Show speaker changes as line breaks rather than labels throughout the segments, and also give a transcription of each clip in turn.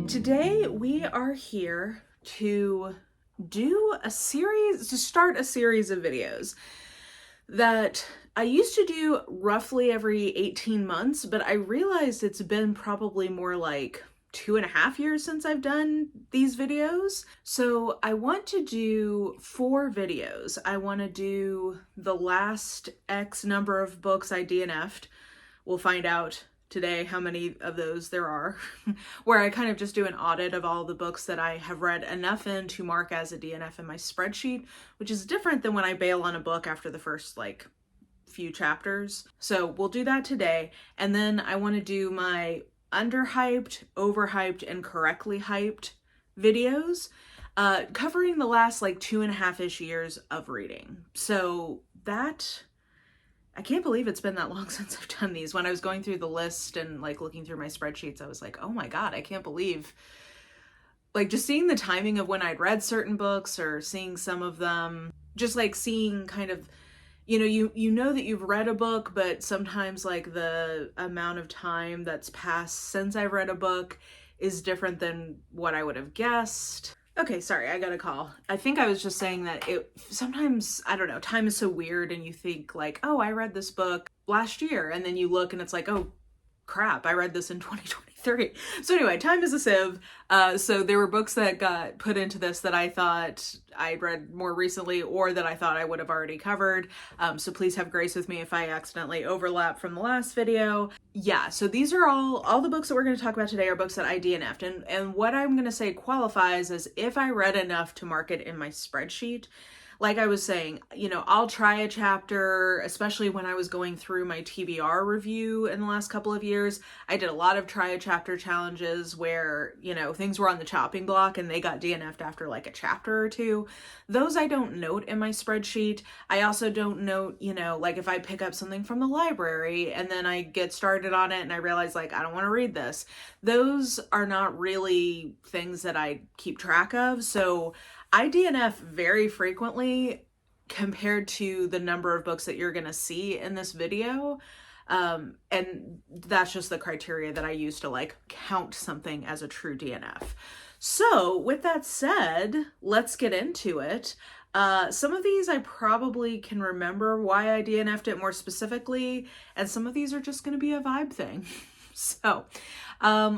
Today we are here to start a series of videos that I used to do roughly every 18 months, but I realized it's been probably more like 2.5 years since I've done these videos. So I want to do 4 videos. I want to do the last X number of books I DNF'd. We'll find out today how many of those there are, where I kind of just do an audit of all the books that I have read enough in to mark as a DNF in my spreadsheet, which is different than when I bail on a book after the first few chapters. So we'll do that today. And then I want to do my underhyped, overhyped, and correctly hyped videos, covering the last 2.5-ish years of reading. So that, I can't believe it's been that long since I've done these. When I was going through the list and looking through my spreadsheets, I was like, oh my God, I can't believe, just seeing the timing of when I'd read certain books or seeing some of them, just seeing kind of, you know that you've read a book, but sometimes the amount of time that's passed since I've read a book is different than what I would have guessed. Okay, sorry, I got a call. I think I was just saying that sometimes, I don't know, time is so weird and you think oh, I read this book last year, and then you look and it's oh crap, I read this in 2023. So anyway, time is a sieve. So there were books that got put into this that I thought I'd read more recently or that I thought I would have already covered. So please have grace with me if I accidentally overlap from the last video. Yeah, so these are all the books that we're going to talk about today are books that I DNF'd. And what I'm going to say qualifies as if I read enough to mark it in my spreadsheet. Like I was saying, I'll try a chapter, especially when I was going through my TBR review in the last couple of years. I did a lot of try a chapter challenges where, things were on the chopping block and they got DNF'd after a chapter or two. Those I don't note in my spreadsheet. I also don't note, if I pick up something from the library and then I get started on it and I realize I don't want to read this. Those are not really things that I keep track of. So I DNF very frequently compared to the number of books that you're going to see in this video. And that's just the criteria that I use to count something as a true DNF. So with that said, let's get into it. Some of these I probably can remember why I DNF'd it more specifically, and some of these are just going to be a vibe thing. So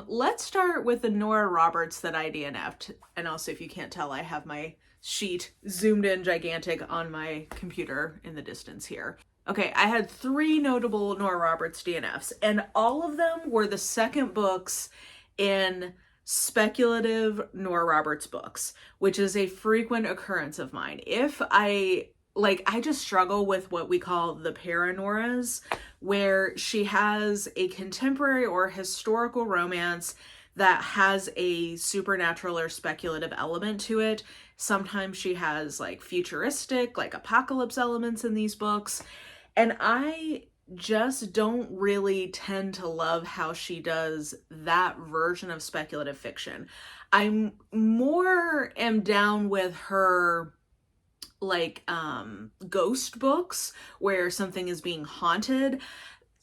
let's start with the Nora Roberts that I DNF'd. And also, if you can't tell, I have my sheet zoomed in gigantic on my computer in the distance here. Okay, I had 3 notable Nora Roberts DNFs, and all of them were the second books in speculative Nora Roberts books, which is a frequent occurrence of mine. If I just struggle with what we call the paranoras, where she has a contemporary or historical romance that has a supernatural or speculative element to it. Sometimes she has futuristic, apocalypse elements in these books. And I just don't really tend to love how she does that version of speculative fiction. I'm more am down with her ghost books where something is being haunted.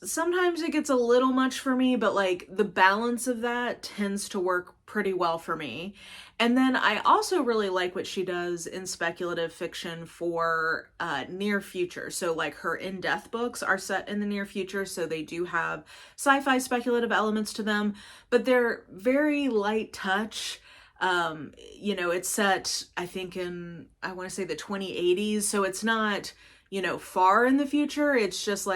Sometimes it gets a little much for me, but the balance of that tends to work pretty well for me. And then I also really like what she does in speculative fiction for near future. So her In Death books are set in the near future, so they do have sci-fi speculative elements to them, but they're very light touch. It's set, I think I want to say the 2080s, so it's not, far in the future. It's just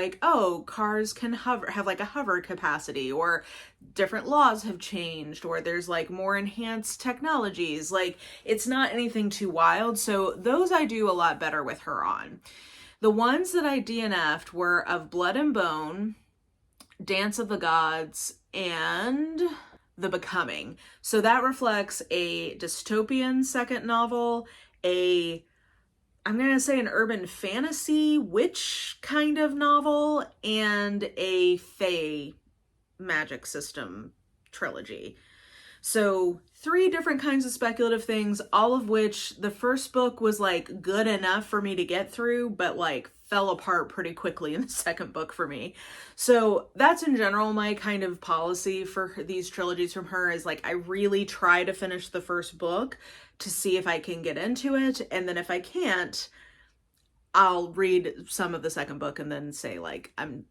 cars can have a hover capacity, or different laws have changed, or there's more enhanced technologies. It's not anything too wild. So those I do a lot better with her on. The ones that I DNF'd were Of Blood and Bone, Dance of the Gods, and The Becoming. So that reflects a dystopian second novel, I'm going to say an urban fantasy witch kind of novel, and a fae magic system trilogy. So 3 different kinds of speculative things, all of which the first book was like good enough for me to get through, but like fell apart pretty quickly in the second book for me. So that's in general my kind of policy for these trilogies from her, is like I really try to finish the first book to see if I can get into it, and then if I can't, I'll read some of the second book and then say like I'm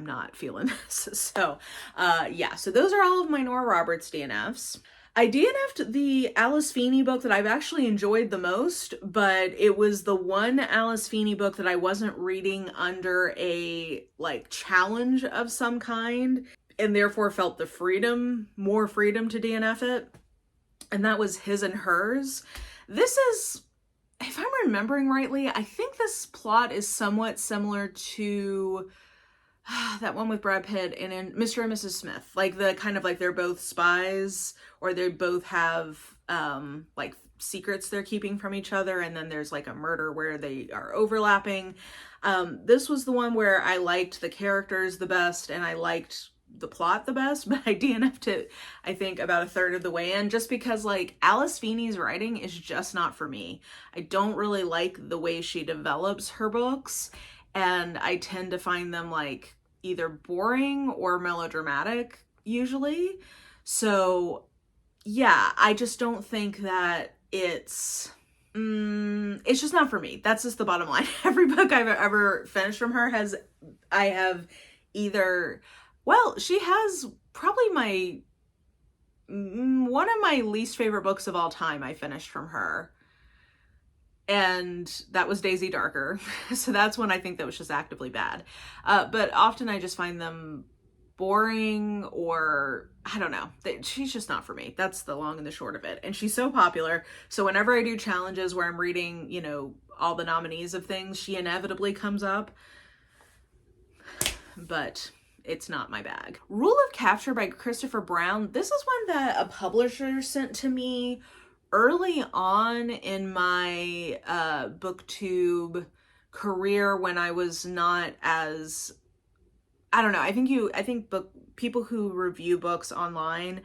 not feeling this. So yeah, so those are all of my Nora Roberts DNFs. I DNF'd the Alice Feeney book that I've actually enjoyed the most, but it was the one Alice Feeney book that I wasn't reading under a like challenge of some kind, and therefore felt the more freedom to DNF it. And that was His and Hers. This is, if I'm remembering rightly, I think this plot is somewhat similar to that one with Brad Pitt and in Mr. and Mrs. Smith. Like the kind of like they're both spies, or they both have like secrets they're keeping from each other, and then there's like a murder where they are overlapping. This was the one where I liked the characters the best and I liked the plot the best, but I DNF'd it, I think, about a third of the way in, just because like Alice Feeney's writing is just not for me. I don't really like the way she develops her books, and I tend to find them like either boring or melodramatic usually. So yeah, I just don't think that it's just not for me. That's just the bottom line. Every book I've ever finished from her I have either, well, she has probably one of my least favorite books of all time I finished from her. And that was Daisy Darker. So that's one I think that was just actively bad. But often I just find them boring, or I don't know. She's just not for me. That's the long and the short of it. And she's so popular. So whenever I do challenges where I'm reading, you know, all the nominees of things, she inevitably comes up. But it's not my bag. Rule of Capture by Christopher Brown. This is one that a publisher sent to me early on in my booktube career, when I was not as, I don't know, I think people who review books online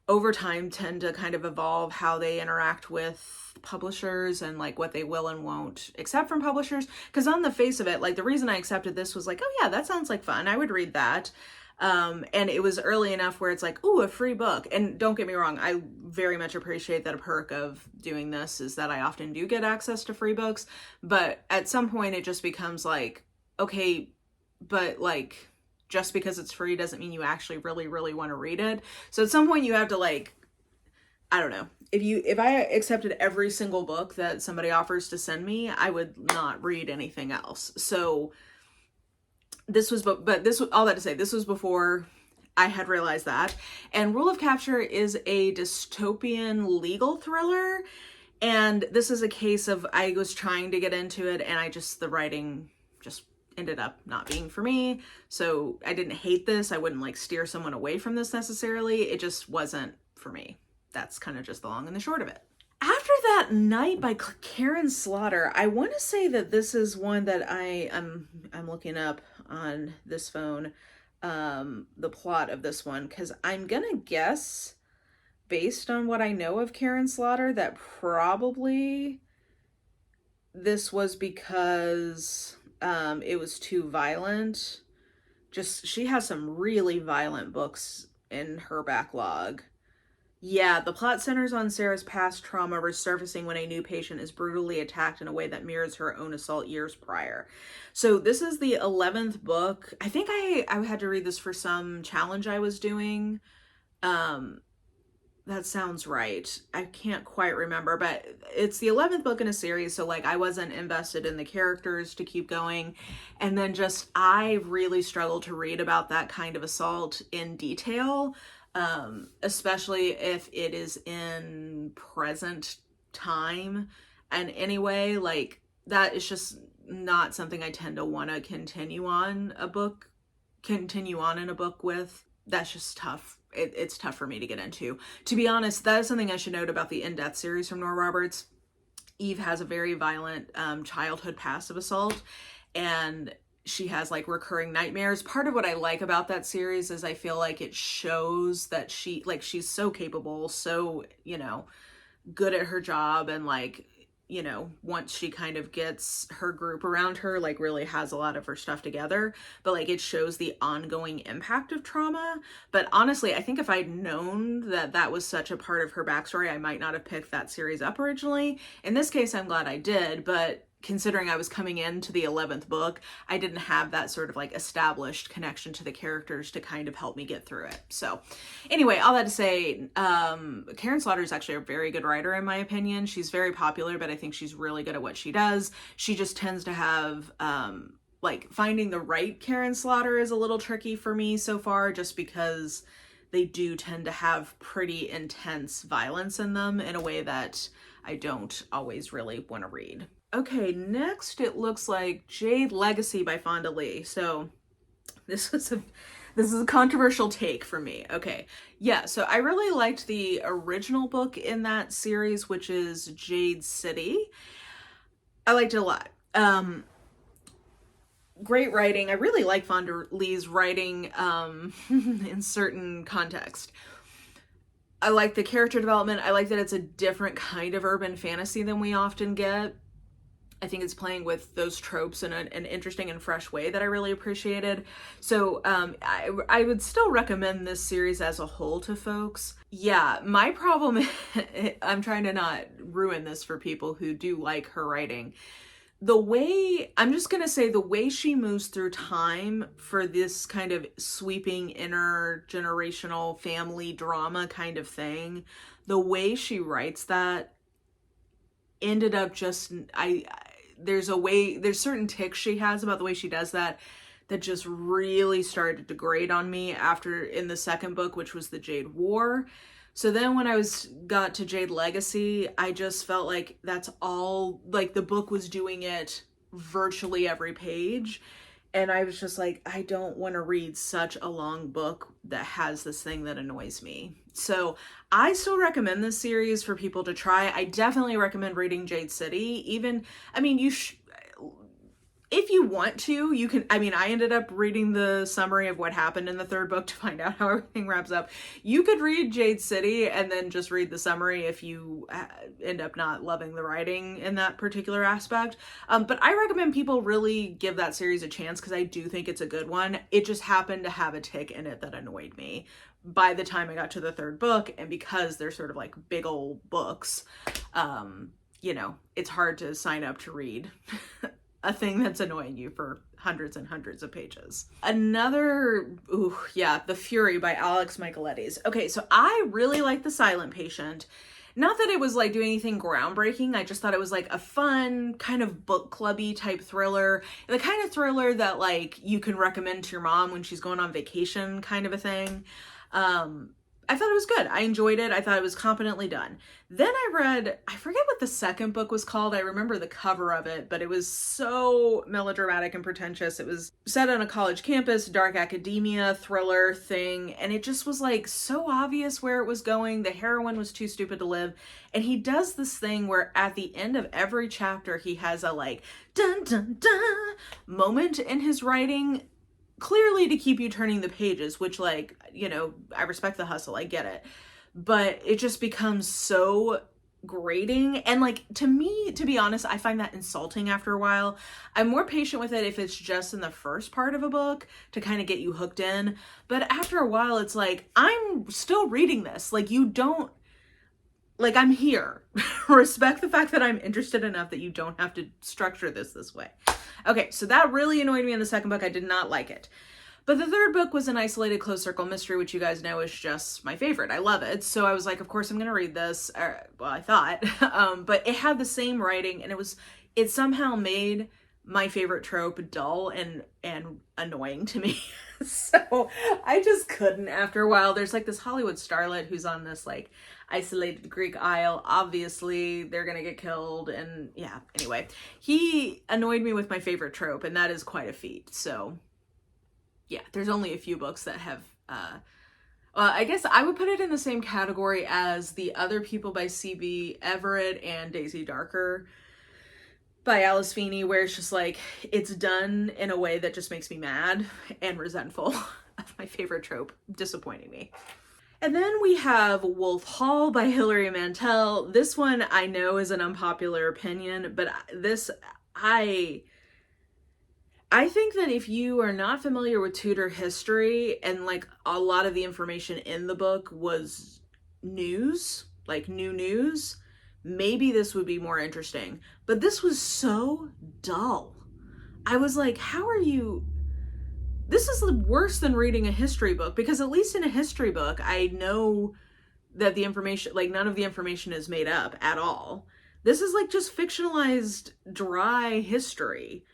over time tend to kind of evolve how they interact with publishers and like what they will and won't accept from publishers. Because on the face of it, like the reason I accepted this was like, oh yeah, that sounds like fun, I would read that. And it was early enough where it's like, ooh, a free book. And don't get me wrong, I very much appreciate that a perk of doing this is that I often do get access to free books. But at some point it just becomes like, okay, but like, just because it's free doesn't mean you actually really, really want to read it. So at some point you have to like, I don't know. If I accepted every single book that somebody offers to send me, I would not read anything else. So this was, but this, all that to say, this was before I had realized that. And Rule of Capture is a dystopian legal thriller. And this is a case of, I was trying to get into it and the writing just ended up not being for me. So I didn't hate this. I wouldn't like steer someone away from this necessarily. It just wasn't for me. That's kind of just the long and the short of it. After That Night by Karin Slaughter, I want to say that this is one that I'm looking up on this phone, the plot of this one, because I'm gonna guess, based on what I know of Karin Slaughter, that probably this was because it was too violent. She has some really violent books in her backlog. Yeah, the plot centers on Sarah's past trauma resurfacing when a new patient is brutally attacked in a way that mirrors her own assault years prior. So this is the 11th book. I think I had to read this for some challenge I was doing. That sounds right. I can't quite remember, but it's the 11th book in a series, so like I wasn't invested in the characters to keep going. And then I really struggled to read about that kind of assault in detail. Especially if it is in present time. And anyway, like that is just not something I tend to want to continue on in a book with. That's just tough. It's tough for me to get into. To be honest, that is something I should note about the In Death series from Nora Roberts. Eve has a very violent childhood past of assault, and she has like recurring nightmares. Part of what I like about that series is I feel like it shows that she's so capable, so, you know, good at her job, and like, you know, once she kind of gets her group around her, like really has a lot of her stuff together, but like it shows the ongoing impact of trauma. But honestly, I think if I'd known that that was such a part of her backstory, I might not have picked that series up originally. In this case, I'm glad I did, but considering I was coming into the 11th book, I didn't have that sort of like established connection to the characters to kind of help me get through it. So anyway, all that to say, Karin Slaughter is actually a very good writer in my opinion. She's very popular, but I think she's really good at what she does. She just tends to have, like finding the right Karin Slaughter is a little tricky for me so far, just because they do tend to have pretty intense violence in them in a way that I don't always really want to read. Okay, next it looks like Jade Legacy by Fonda Lee. So this is a controversial take for me. Okay, yeah, so I really liked the original book in that series, which is Jade City. I liked it a lot. Great writing. I really like Fonda Lee's writing in certain context. I like the character development. I like that it's a different kind of urban fantasy than we often get. I think it's playing with those tropes in an interesting and fresh way that I really appreciated. So I would still recommend this series as a whole to folks. Yeah, my problem, I'm trying to not ruin this for people who do like her writing. I'm just going to say the way she moves through time for this kind of sweeping intergenerational family drama kind of thing, the way she writes that ended up just, there's certain tics she has about the way she does that just really started to grate on me after in the second book, which was the Jade War. So then when I got to Jade Legacy, I just felt like that's all, like the book was doing it virtually every page. And I was just like, I don't want to read such a long book that has this thing that annoys me. So I still recommend this series for people to try. I definitely recommend reading Jade City. If you want to, you can, I ended up reading the summary of what happened in the third book to find out how everything wraps up. You could read Jade City and then just read the summary if you end up not loving the writing in that particular aspect. But I recommend people really give that series a chance because I do think it's a good one. It just happened to have a tick in it that annoyed me by the time I got to the third book, and because they're sort of like big old books, you know, it's hard to sign up to read a thing that's annoying you for hundreds and hundreds of pages. The Fury by Alex Michaelides. Okay, so I really like The Silent Patient. Not that it was like doing anything groundbreaking, I just thought it was like a fun kind of book clubby type thriller. The kind of thriller that like you can recommend to your mom when she's going on vacation kind of a thing. I thought it was good. I enjoyed it. I thought it was competently done. Then I forget what the second book was called. I remember the cover of it, but it was so melodramatic and pretentious. It was set on a college campus, dark academia thriller thing, and it just was like so obvious where it was going. The heroine was too stupid to live. And he does this thing where at the end of every chapter, he has a like dun dun dun moment in his writing, clearly to keep you turning the pages, which, like, you know, I respect the hustle, I get it, but it just becomes so grating. And like, to me, to be honest, I find that insulting after a while. I'm more patient with it if it's just in the first part of a book to kind of get you hooked in, but after a while it's like, I'm still reading this, like, you don't, like, I'm here. Respect the fact that I'm interested enough that you don't have to structure this way. Okay, so that really annoyed me in the second book. I did not like it. But the third book was an isolated closed circle mystery, which you guys know is just my favorite. I love it. So I was like, of course I'm going to read this. Well, I thought. But it had the same writing, and it somehow made my favorite trope dull and annoying to me. So I just couldn't after a while. There's like this Hollywood starlet who's on this like isolated Greek isle. Obviously they're gonna get killed, and yeah, anyway, he annoyed me with my favorite trope, and that is quite a feat. So yeah, there's only a few books that have I guess I would put it in the same category as The Other People by C.B. Everett and Daisy Darker. by Alice Feeney, where it's just like, it's done in a way that just makes me mad and resentful of my favorite trope disappointing me. And then we have Wolf Hall by Hilary Mantel. This one I know is an unpopular opinion, but I think that if you are not familiar with Tudor history and like a lot of the information in the book was news, like new news, maybe this would be more interesting. But this was so dull. I was like, how are you... This is worse than reading a history book, because at least in a history book, I know that the information, like none of the information is made up at all. This is like just fictionalized, dry history.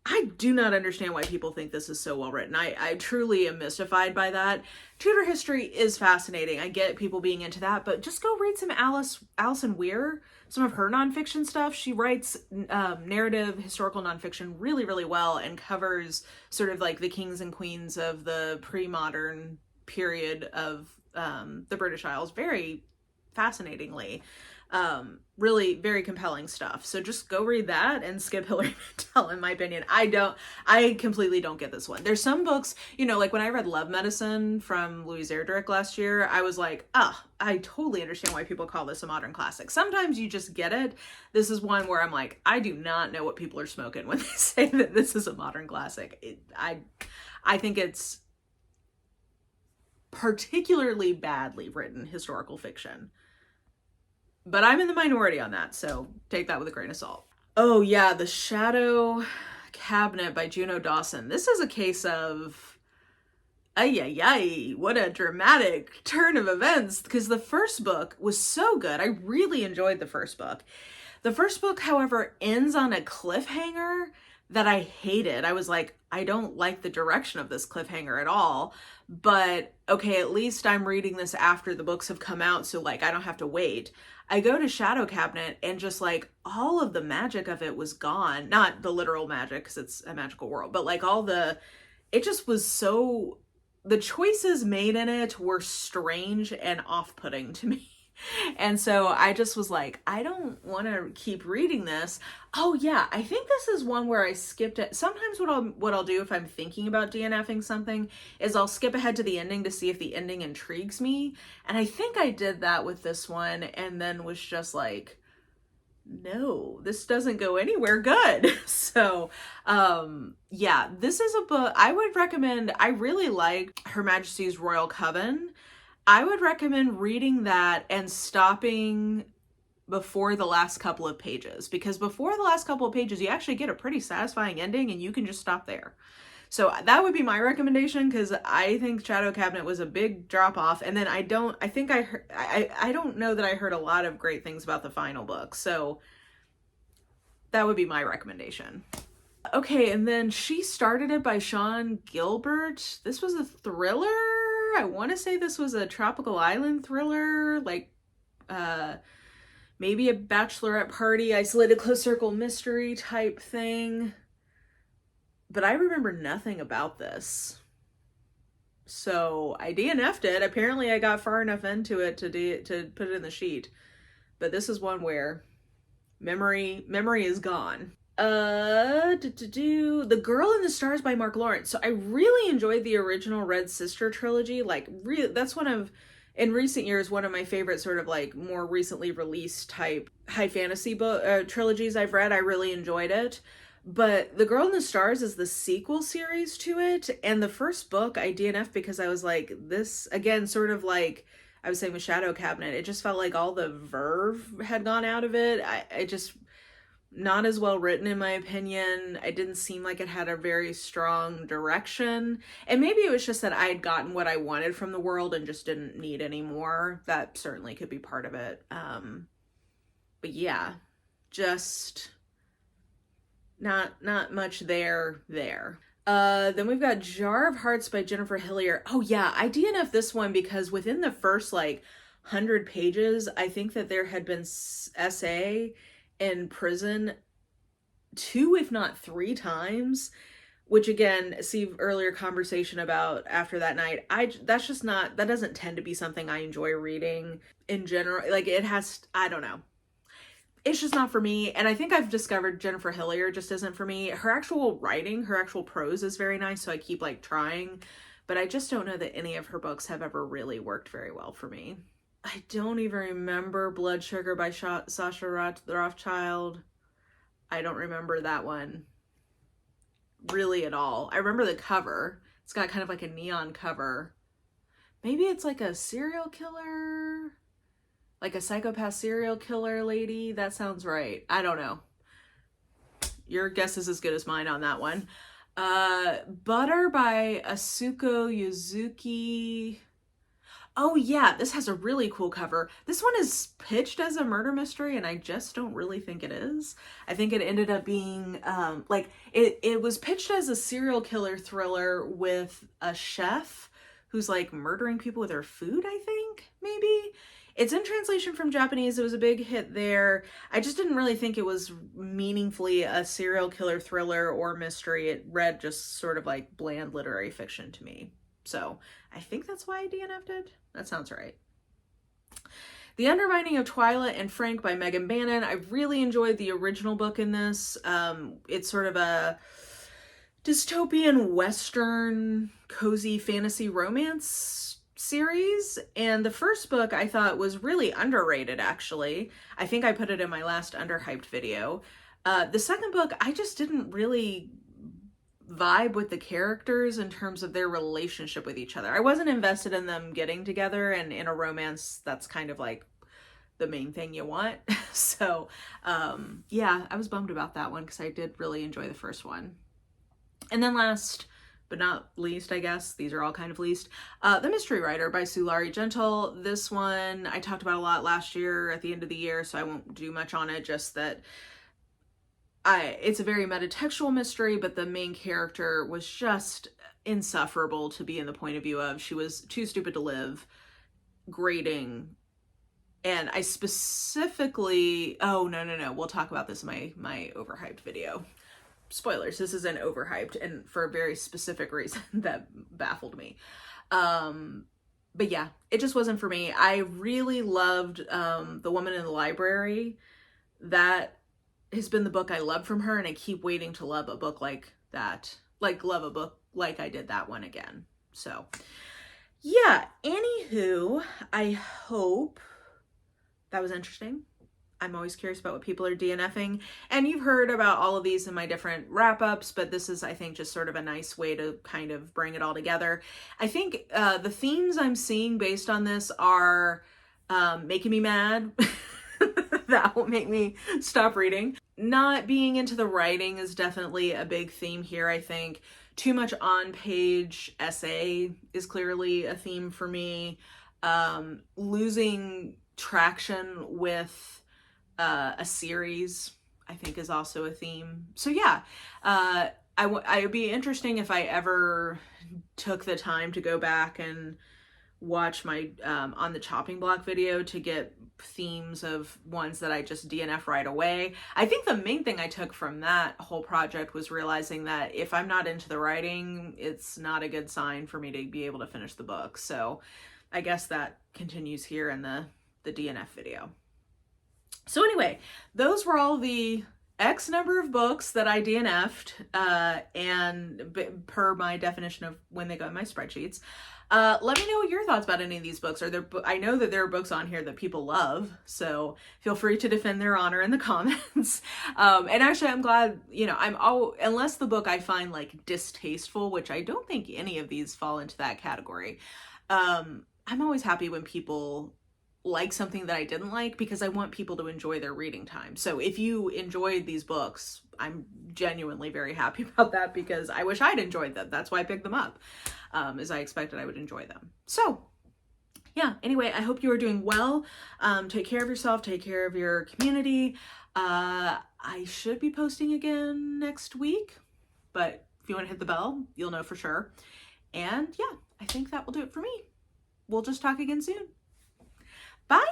I do not understand why people think this is so well written. I truly am mystified by that. Tudor history is fascinating. I get people being into that, but just go read some Alison Weir, some of her nonfiction stuff. She writes narrative, historical nonfiction really, really well and covers sort of like the kings and queens of the pre-modern period of the British Isles very fascinatingly. Really very compelling stuff. So just go read that and skip Hilary Mantel, in my opinion. I completely don't get this one. There's some books, you know, like when I read Love Medicine from Louise Erdrich last year, I was like, I totally understand why people call this a modern classic. Sometimes you just get it. This is one where I'm like, I do not know what people are smoking when they say that this is a modern classic. I think it's particularly badly written historical fiction. But I'm in the minority on that, so take that with a grain of salt. Oh yeah, The Shadow Cabinet by Juno Dawson. This is a case of, what a dramatic turn of events, because the first book was so good. I really enjoyed the first book. The first book, however, ends on a cliffhanger that I hated. I was like, I don't like the direction of this cliffhanger at all, but okay, at least I'm reading this after the books have come out, so like I don't have to wait. I go to Shadow Cabinet and just like all of the magic of it was gone. Not the literal magic because it's a magical world, but like it just was so, the choices made in it were strange and off-putting to me. And so I just was like, I don't want to keep reading this. Oh yeah, I think this is one where I skipped it. Sometimes what I'll do if I'm thinking about DNFing something is I'll skip ahead to the ending to see if the ending intrigues me. And I think I did that with this one and then was just like, no, this doesn't go anywhere good. So, yeah, this is a book I would recommend. I really like Her Majesty's Royal Coven. I would recommend reading that and stopping before the last couple of pages, because before the last couple of pages, you actually get a pretty satisfying ending and you can just stop there. So that would be my recommendation, because I think Shadow Cabinet was a big drop off. And then I don't know that I heard a lot of great things about the final book. So that would be my recommendation. Okay, and then She Started It by Sean Gilbert. This was a thriller. I want to say this was a tropical island thriller, like maybe a bachelorette party, isolated close circle mystery type thing. But I remember nothing about this. So I DNF'd it. Apparently I got far enough into it to put it in the sheet. But this is one where memory is gone. The Girl in the Stars by Mark Lawrence. So I really enjoyed the original Red Sister trilogy. Like, that's one of, in recent years, one of my favorite sort of like more recently released type high fantasy book trilogies I've read. I really enjoyed it. But The Girl in the Stars is the sequel series to it. And the first book I DNF'd because I was like, this, again, sort of like I was saying with Shadow Cabinet, it just felt like all the verve had gone out of it. I just... not as well written in my opinion. It didn't seem like it had a very strong direction. And maybe it was just that I had gotten what I wanted from the world and just didn't need any more. That certainly could be part of it. But yeah, just not much there. Then we've got Jar of Hearts by Jennifer Hillier. Oh yeah, I DNF'd this one because within the first like 100 pages, I think that there had been SA in prison 2, if not 3 times, which again, see earlier conversation about After That Night. That doesn't tend to be something I enjoy reading in general. Like it has, I don't know. it's just not for me. And I think I've discovered Jennifer Hillier just isn't for me. Her actual writing, her actual prose is very nice, so I keep like trying, but I just don't know that any of her books have ever really worked very well for me. I don't even remember Blood Sugar by Sasha Rothchild. I don't remember that one really at all. I remember the cover. It's got kind of like a neon cover. Maybe it's like a serial killer, like a psychopath serial killer lady. That sounds right. I don't know. Your guess is as good as mine on that one. Butter by Asuko Yuzuki. Oh yeah, this has a really cool cover. This one is pitched as a murder mystery, and I just don't really think it is. I think it ended up being, like, it was pitched as a serial killer thriller with a chef who's, like, murdering people with her food, I think, maybe? It's in translation from Japanese. It was a big hit there. I just didn't really think it was meaningfully a serial killer thriller or mystery. It read just sort of like bland literary fiction to me. So I think that's why I DNF'd it. That sounds right. The Undermining of Twyla and Frank by Megan Bannen. I really enjoyed the original book in this. It's sort of a dystopian Western cozy fantasy romance series. And the first book I thought was really underrated, actually. I think I put it in my last underhyped video. The second book, I just didn't really vibe with the characters in terms of their relationship with each other. I wasn't invested in them getting together, and in a romance, that's kind of like the main thing you want. So, yeah, I was bummed about that one because I did really enjoy the first one. And then last but not least, I guess, these are all kind of least, The Mystery Writer by Hilary Gentle. This one I talked about a lot last year at the end of the year, so I won't do much on it, just that it's a very metatextual mystery, but the main character was just insufferable to be in the point of view of. She was too stupid to live, grating, and I specifically, oh, no, we'll talk about this in my overhyped video. Spoilers, this isn't overhyped, and for a very specific reason that baffled me. But yeah, it just wasn't for me. I really loved The Woman in the Library. That has been the book I love from her, and I keep waiting to love a book like that. Like, love a book like I did that one again. So, yeah, anywho, I hope that was interesting. I'm always curious about what people are DNFing, and you've heard about all of these in my different wrap-ups, but this is, I think, just sort of a nice way to kind of bring it all together. I think the themes I'm seeing based on this are making me mad. That will make me stop reading. Not being into the writing is definitely a big theme here, I think. Too much on-page essay is clearly a theme for me. Losing traction with a series, I think, is also a theme. So yeah, it would be interesting if I ever took the time to go back and watch my on the chopping block video to get themes of ones that I just DNF right away. I think the main thing I took from that whole project was realizing that if I'm not into the writing, it's not a good sign for me to be able to finish the book. So I guess that continues here in the DNF video. So anyway, those were all the X number of books that I DNF'd, and per my definition of when they go in my spreadsheets. Let me know your thoughts about any of these books. I know that there are books on here that people love, so feel free to defend their honor in the comments. And actually, I'm glad, unless the book I find like distasteful, which I don't think any of these fall into that category. I'm always happy when people like something that I didn't like, because I want people to enjoy their reading time. So if you enjoyed these books, I'm genuinely very happy about that, because I wish I'd enjoyed them. That's why I picked them up, as I expected I would enjoy them. So yeah, anyway, I hope you are doing well. Take care of yourself, take care of your community. I should be posting again next week, but if you want to hit the bell, you'll know for sure. And yeah, I think that will do it for me. We'll just talk again soon. Bye!